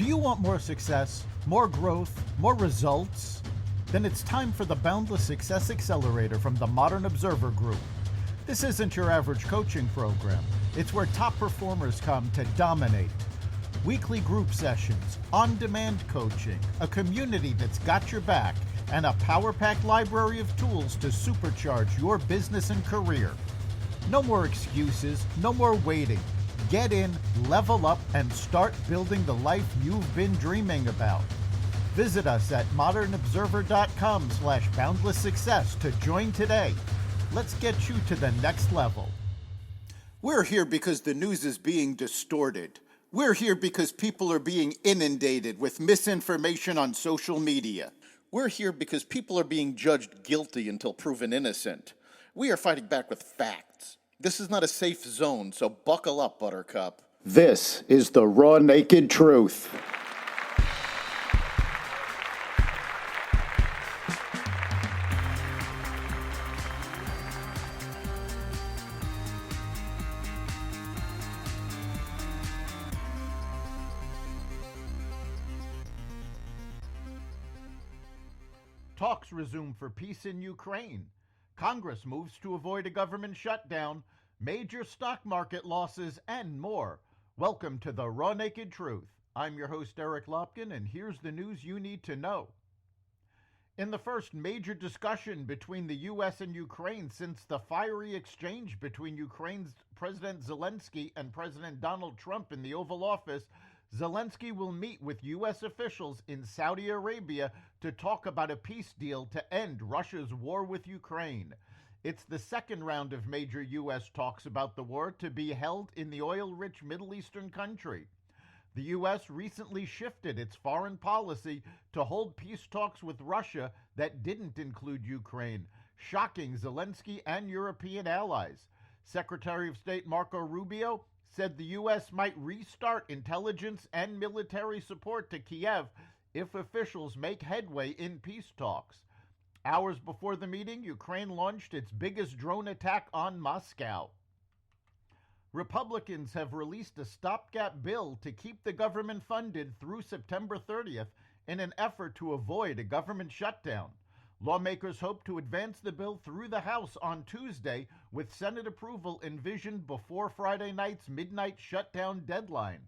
Do you want more success, more growth, more results? Then it's time for the Boundless Success Accelerator from the Modern Observer Group. This isn't your average coaching program. It's where top performers come to dominate. Weekly group sessions, on-demand coaching, a community that's got your back, and a power-packed library of tools to supercharge your business and career. No more excuses, no more waiting. Get in, level up, and start building the life you've been dreaming about. Visit us at modernobserver.com/boundless success to join today. Let's get you to the next level. We're here because the news is being distorted. We're here because people are being inundated with misinformation on social media. We're here because people are being judged guilty until proven innocent. We are fighting back with facts. This is not a safe zone, so buckle up, Buttercup. This is the raw, naked truth. Talks resume for peace in Ukraine. Congress moves to avoid a government shutdown, major stock market losses, and more. Welcome to the Raw Naked Truth. I'm your host, Eric Lopkin, and here's the news you need to know. In the first major discussion between the U.S. and Ukraine since the fiery exchange between Ukraine's President Zelensky and President Donald Trump in the Oval Office, Zelensky will meet with U.S. officials in Saudi Arabia to talk about a peace deal to end Russia's war with Ukraine. It's the second round of major U.S. talks about the war to be held in the oil-rich Middle Eastern country. The U.S. recently shifted its foreign policy to hold peace talks with Russia that didn't include Ukraine, shocking Zelensky and European allies. Secretary of State Marco Rubio said the U.S. might restart intelligence and military support to Kiev if officials make headway in peace talks. Hours before the meeting, Ukraine launched its biggest drone attack on Moscow. Republicans have released a stopgap bill to keep the government funded through September 30th in an effort to avoid a government shutdown. Lawmakers hope to advance the bill through the House on Tuesday, with Senate approval envisioned before Friday night's midnight shutdown deadline.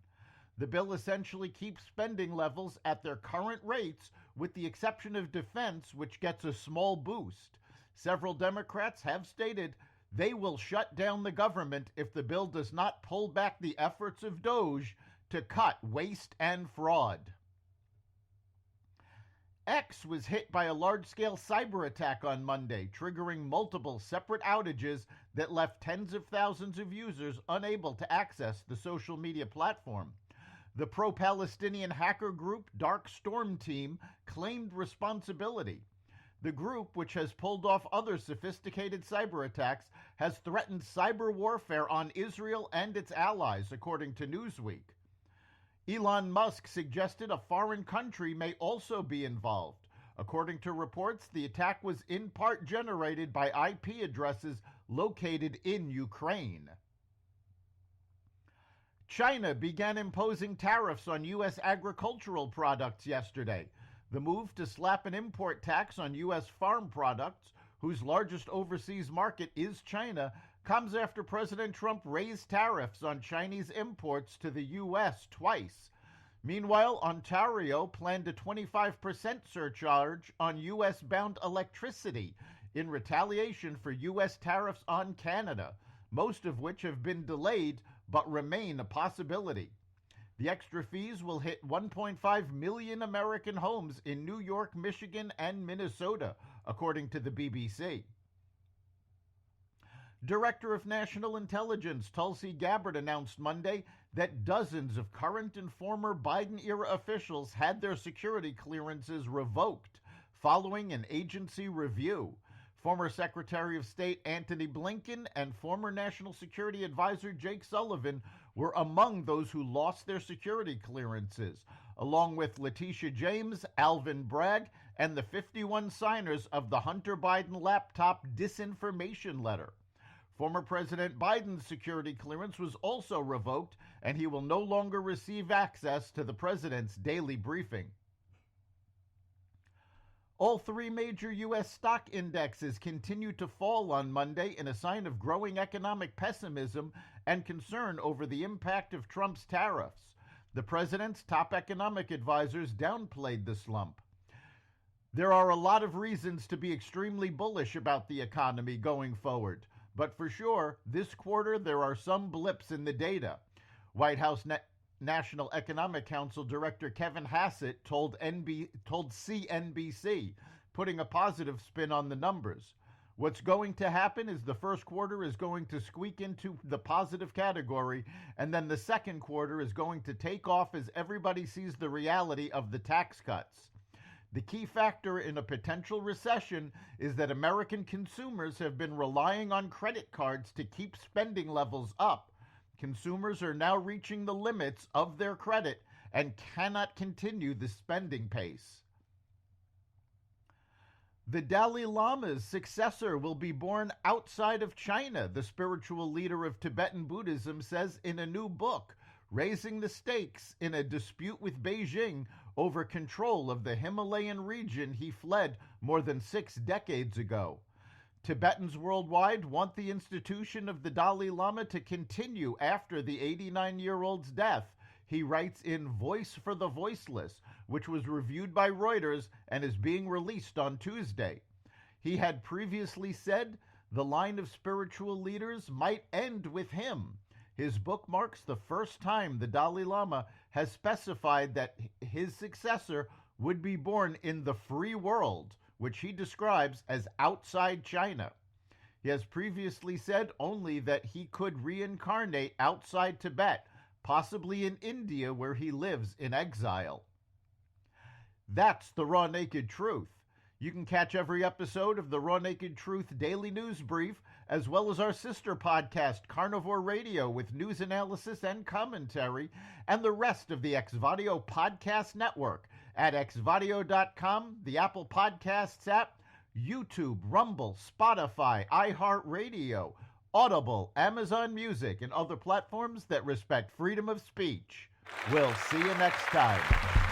The bill essentially keeps spending levels at their current rates, with the exception of defense, which gets a small boost. Several Democrats have stated they will shut down the government if the bill does not pull back the efforts of DOJ to cut waste and fraud. X was hit by a large-scale cyber attack on Monday, triggering multiple separate outages that left tens of thousands of users unable to access the social media platform. The pro-Palestinian hacker group Dark Storm Team claimed responsibility. The group, which has pulled off other sophisticated cyber attacks, has threatened cyber warfare on Israel and its allies, according to Newsweek. Elon Musk suggested a foreign country may also be involved. According to reports, the attack was in part generated by IP addresses located in Ukraine. China began imposing tariffs on U.S. agricultural products yesterday. The move to slap an import tax on U.S. farm products, whose largest overseas market is China, comes after President Trump raised tariffs on Chinese imports to the U.S. twice. Meanwhile, Ontario planned a 25% surcharge on U.S.-bound electricity in retaliation for U.S. tariffs on Canada, most of which have been delayed but remain a possibility. The extra fees will hit 1.5 million American homes in New York, Michigan, and Minnesota, according to the BBC. Director of National Intelligence Tulsi Gabbard announced Monday that dozens of current and former Biden-era officials had their security clearances revoked following an agency review. Former Secretary of State Antony Blinken and former National Security Advisor Jake Sullivan were among those who lost their security clearances, along with Letitia James, Alvin Bragg, and the 51 signers of the Hunter Biden laptop disinformation letter. Former President Biden's security clearance was also revoked and he will no longer receive access to the president's daily briefing. All three major U.S. stock indexes continued to fall on Monday in a sign of growing economic pessimism and concern over the impact of Trump's tariffs. The president's top economic advisors downplayed the slump. There are a lot of reasons to be extremely bullish about the economy going forward, but for sure, this quarter there are some blips in the data. White House National Economic Council Director Kevin Hassett told CNBC, putting a positive spin on the numbers. What's going to happen is the first quarter is going to squeak into the positive category, and then the second quarter is going to take off as everybody sees the reality of the tax cuts. The key factor in a potential recession is that American consumers have been relying on credit cards to keep spending levels up. Consumers are now reaching the limits of their credit and cannot continue the spending pace. The Dalai Lama's successor will be born outside of China, the spiritual leader of Tibetan Buddhism says in a new book, raising the stakes in a dispute with Beijing over control of the Himalayan region he fled more than 6 decades ago. Tibetans worldwide want the institution of the Dalai Lama to continue after the 89-year-old's death, he writes in Voice for the Voiceless, which was reviewed by Reuters and is being released on Tuesday. He had previously said the line of spiritual leaders might end with him. His book marks the first time the Dalai Lama has specified that his successor would be born in the free world, which he describes as outside China. He has previously said only that he could reincarnate outside Tibet, possibly in India where he lives in exile. That's the Raw Naked Truth. You can catch every episode of the Raw Naked Truth Daily News Brief, as well as our sister podcast, Carnivore Radio, with news analysis and commentary, and the rest of the Xvadio Podcast Network at xvadio.com, the Apple Podcasts app, YouTube, Rumble, Spotify, iHeartRadio, Audible, Amazon Music, and other platforms that respect freedom of speech. We'll see you next time.